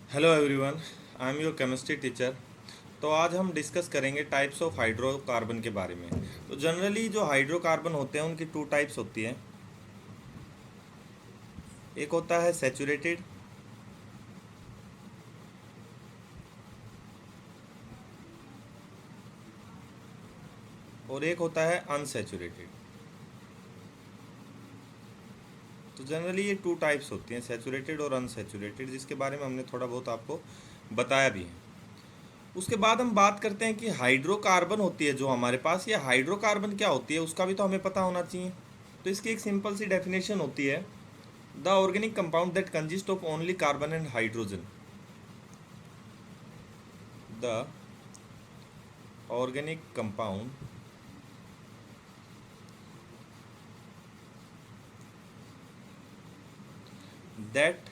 Hello everyone, I am your chemistry teacher. तो आज हम डिस्कस करेंगे टाइप्स ऑफ हाइड्रोकार्बन के बारे में। तो जनरली जो हाइड्रोकार्बन होते हैं उनकी टू टाइप्स होती हैं। एक होता है सैचुरेटेड और एक होता है अनसैचुरेटेड। तो जनरली ये टू टाइप्स होती हैं, सैचुरेटेड और अनसैचुरेटेड, जिसके बारे में हमने थोड़ा बहुत आपको बताया भी है। उसके बाद हम बात करते हैं कि हाइड्रोकार्बन होती है जो हमारे पास, ये हाइड्रोकार्बन क्या होती है उसका भी तो हमें पता होना चाहिए। तो इसकी एक सिंपल सी डेफिनेशन होती है, the organic compound that consist of only carbon and hydrogen. The organic compound that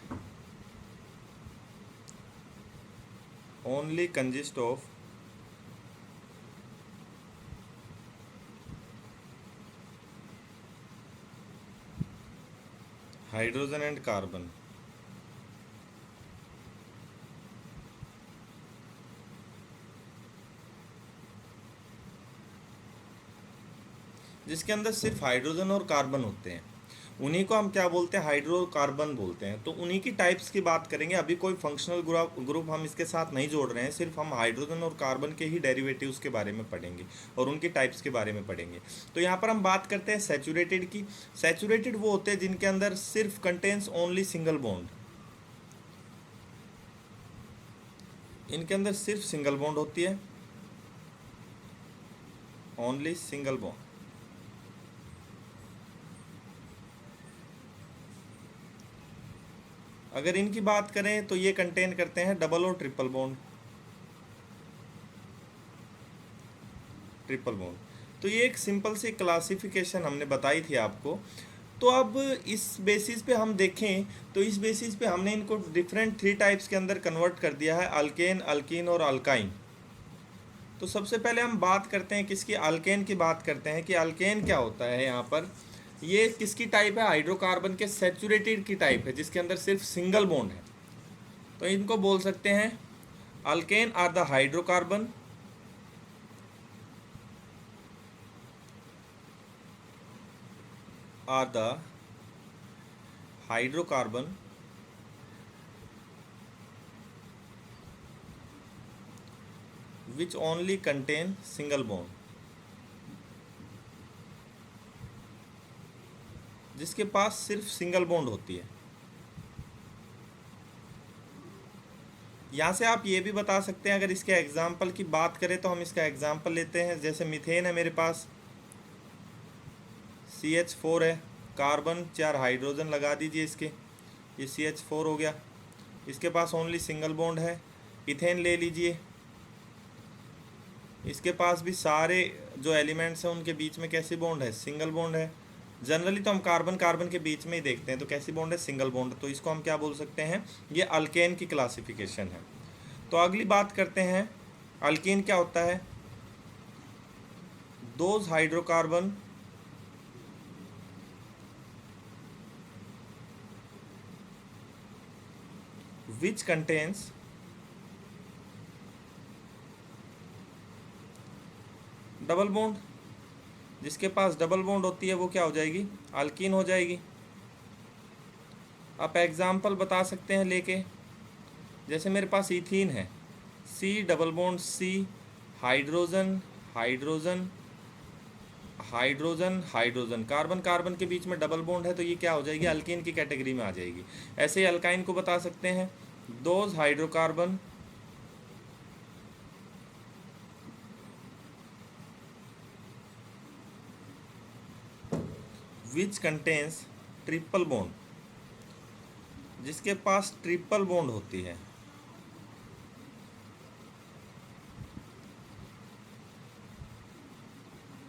only consist of hydrogen and carbon जिसके अंदर सिर्फ हाइड्रोजन और कार्बन होते हैं, उन्हीं को हम क्या बोलते हैं, हाइड्रोकार्बन बोलते हैं। तो उन्हीं की टाइप्स की बात करेंगे। अभी कोई फंक्शनल ग्रुप हम इसके साथ नहीं जोड़ रहे हैं, सिर्फ हम हाइड्रोजन और कार्बन के ही डेरिवेटिव्स के बारे में पढ़ेंगे और उनकी टाइप्स के बारे में पढ़ेंगे। तो यहाँ पर हम बात करते हैं सैचुरेटेड की। सैचुरेटेड वो होते हैं जिनके अंदर सिर्फ कंटेन्स ओनली सिंगल बॉन्ड, इनके अंदर सिर्फ सिंगल बॉन्ड होती है, ओनली सिंगल बॉन्ड। अगर इनकी बात करें तो ये कंटेन करते हैं डबल और ट्रिपल बॉन्ड। ट्रिपल बॉन्ड तो ये एक सिंपल सी क्लासिफिकेशन हमने बताई थी आपको। तो अब इस बेसिस पे हम देखें तो इस बेसिस पे हमने इनको डिफरेंट थ्री टाइप्स के अंदर कन्वर्ट कर दिया है, अल्केन, अल्कीन और अल्काइन। तो सबसे पहले हम बात करते हैं किसकी, अल्केन की बात करते हैं कि अल्केन क्या होता है। यहाँ पर ये किसकी टाइप है, हाइड्रोकार्बन के सैचुरेटेड की टाइप है, जिसके अंदर सिर्फ सिंगल बॉन्ड है। तो इनको बोल सकते हैं alkane are the hydrocarbon are the hydrocarbon which only contain single bond, जिसके पास सिर्फ सिंगल बॉन्ड होती है। यहाँ से आप ये भी बता सकते हैं, अगर इसके एग्जाम्पल की बात करें तो हम इसका एग्जाम्पल लेते हैं। जैसे मीथेन है मेरे पास, CH4 है, कार्बन 4 हाइड्रोजन लगा दीजिए इसके, ये CH4 हो गया, इसके पास ओनली सिंगल बॉन्ड है। इथेन ले लीजिए, इसके पास भी सारे जो एलिमेंट्स हैं उनके बीच में कैसी बॉन्ड है, सिंगल बॉन्ड है। जनरली तो हम कार्बन कार्बन के बीच में ही देखते हैं, तो कैसी बॉन्ड है, सिंगल बॉन्ड। तो इसको हम क्या बोल सकते हैं, ये अल्केन की क्लासिफिकेशन है। तो अगली बात करते हैं, अल्कीन क्या होता है, those hydrocarbon which contains double bond, जिसके पास डबल बॉन्ड होती है वो क्या हो जाएगी, अल्कीन हो जाएगी। आप एग्जाम्पल बता सकते हैं लेके, जैसे मेरे पास इथीन है, C double bond C, hydrogen hydrogen hydrogen hydrogen, carbon carbon के बीच में डबल बॉन्ड है, तो ये क्या हो जाएगी, अल्कीन की कैटेगरी में आ जाएगी। ऐसे ही अल्काइन को बता सकते हैं, those hydrocarbon which contains triple bond, जिसके पास ट्रिपल बॉन्ड होती है।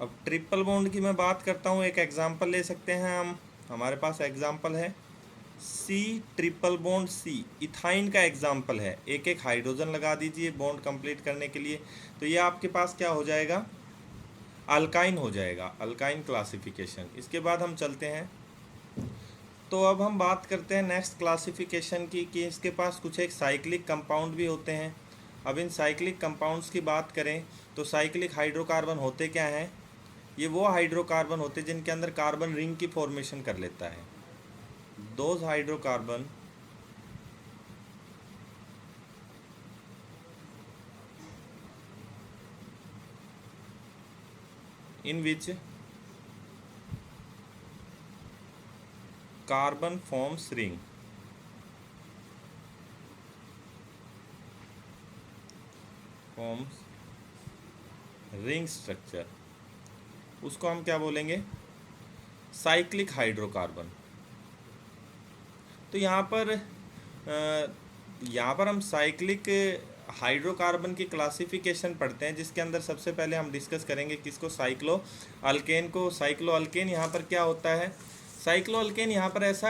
अब ट्रिपल बॉन्ड की मैं बात करता हूँ, एक एग्जांपल ले सकते हैं हम। हमारे पास एग्जांपल है C triple bond C, ethyne का एग्जांपल है। एक एक हाइड्रोजन लगा दीजिए बॉन्ड कंप्लीट करने के लिए, तो ये आपके पास क्या हो जाएगा, अल्काइन हो जाएगा, अल्काइन क्लासिफिकेशन। इसके बाद हम चलते हैं, तो अब हम बात करते हैं नेक्स्ट क्लासिफिकेशन की कि इसके पास कुछ एक साइक्लिक कंपाउंड भी होते हैं। अब इन साइक्लिक कंपाउंड्स की बात करें तो साइक्लिक हाइड्रोकार्बन होते क्या हैं? ये वो हाइड्रोकार्बन होते हैं जिनके अंदर कार्बन रिंग की फॉर्मेशन कर लेता है। Those hydrocarbon in which carbon forms ring. Forms ring structure, उसको हम क्या बोलेंगे? Cyclic hydrocarbon. तो यहाँ पर हम साइक्लिक हाइड्रोकार्बन की क्लासिफिकेशन पढ़ते हैं, जिसके अंदर सबसे पहले हम डिस्कस करेंगे किसको? साइक्लो अल्केन को। साइक्लो अल्केन यहाँ पर क्या होता है? साइक्लो अल्केन यहाँ पर ऐसा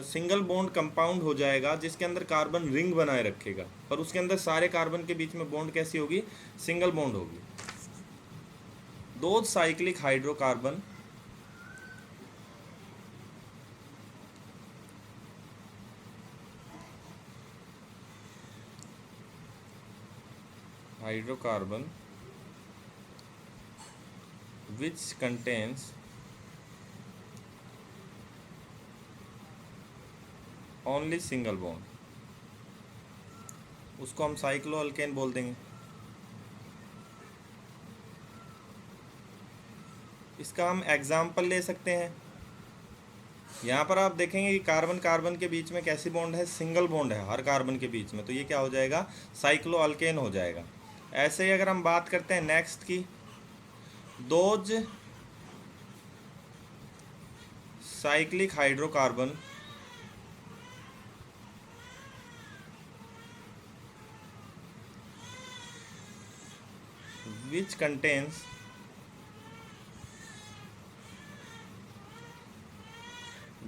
सिंगल बॉन्ड कंपाउंड हो जाएगा जिसके अंदर कार्बन रिंग बनाए रखेगा, पर उसके अंदर सारे कार्बन के बीच में बॉन्ड कैसी होगी? सिंगल बॉन्ड होगी। दो cyclic hydrocarbon which contains only single bond, उसको हम साइक्लो अल्केन बोल देंगे। इसका हम एग्जाम्पल ले सकते हैं। यहाँ पर आप देखेंगे कि कार्बन कार्बन के बीच में कैसी बॉन्ड है? सिंगल बॉन्ड है हर कार्बन के बीच में, तो ये क्या हो जाएगा? साइक्लो अल्केन हो जाएगा। ऐसे ही अगर हम बात करते हैं नेक्स्ट की, those cyclic hydrocarbon which contains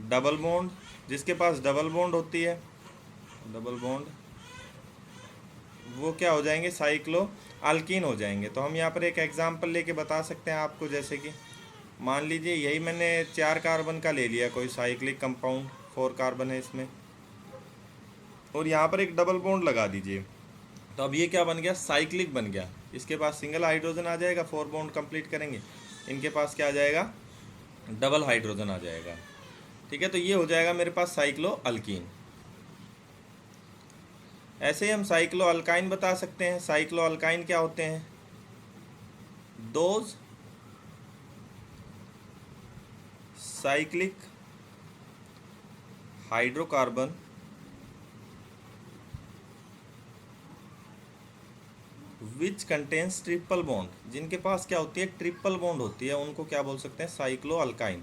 double bond, जिसके पास डबल बॉन्ड होती है, डबल बॉन्ड, वो क्या हो जाएंगे? साइक्लो अल्कीन हो जाएंगे। तो हम यहाँ पर एक एग्जांपल लेके बता सकते हैं आपको, जैसे कि मान लीजिए यही मैंने 4 कार्बन का ले लिया कोई साइक्लिक कंपाउंड, 4 कार्बन है इसमें, और यहाँ पर एक डबल बॉन्ड लगा दीजिए, तो अब ये क्या बन गया? साइक्लिक बन गया। इसके पास सिंगल हाइड्रोजन आ जाएगा, 4 बॉन्ड कंप्लीट करेंगे, इनके पास क्या आ जाएगा? डबल हाइड्रोजन आ जाएगा। ठीक है, तो ये हो जाएगा मेरे पास साइक्लो अल्कीन। ऐसे ही हम साइक्लो अल्काइन बता सकते हैं। साइक्लो अल्काइन क्या होते हैं? Those cyclic hydrocarbon which contains triple bond, जिनके पास क्या होती है? ट्रिपल बॉन्ड होती है, उनको क्या बोल सकते हैं? Cyclo alkyne.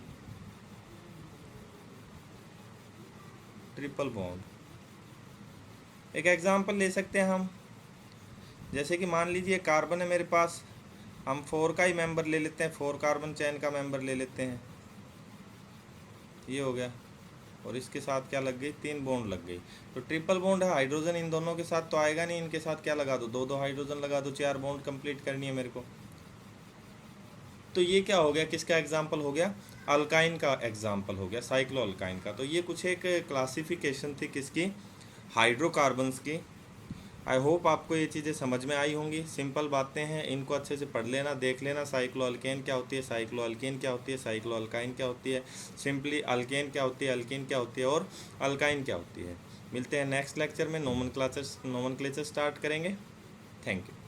Triple bond. एक एग्जांपल ले सकते हैं हम, जैसे कि मान लीजिए कार्बन है मेरे पास, हम 4 का ही मेंबर ले लेते हैं, 4 कार्बन चेन का मेंबर ले लेते हैं, ये हो गया, और इसके साथ क्या लग गई? 3 बॉन्ड लग गई। तो ट्रिपल बॉन्ड है, हाइड्रोजन इन दोनों के साथ तो आएगा नहीं, इनके साथ क्या लगा दो? 2 हाइड्रोजन लगा दो, 4 बॉन्ड कंप्लीट करनी है मेरे को। तो ये क्या हो गया? किसका एग्जाम्पल हो गया? अल्काइन का एग्जाम्पल हो गया, साइक्लो अल्काइन का। तो ये कुछ एक क्लासिफिकेशन थी किसकी? हाइड्रोकार्बन्स की। आई होप आपको ये चीज़ें समझ में आई होंगी। सिंपल बातें हैं, इनको अच्छे से पढ़ लेना, देख लेना। साइक्लो अल्केन क्या होती है, साइक्लो अल्केन क्या होती है, साइक्लो अल्काइन क्या होती है, सिंपली अल्केन क्या होती है, अल्कीन क्या होती है, और अल्काइन क्या होती है। मिलते हैं नेक्स्ट लेक्चर में, नोमेनक्लेचर स्टार्ट करेंगे। Thank you.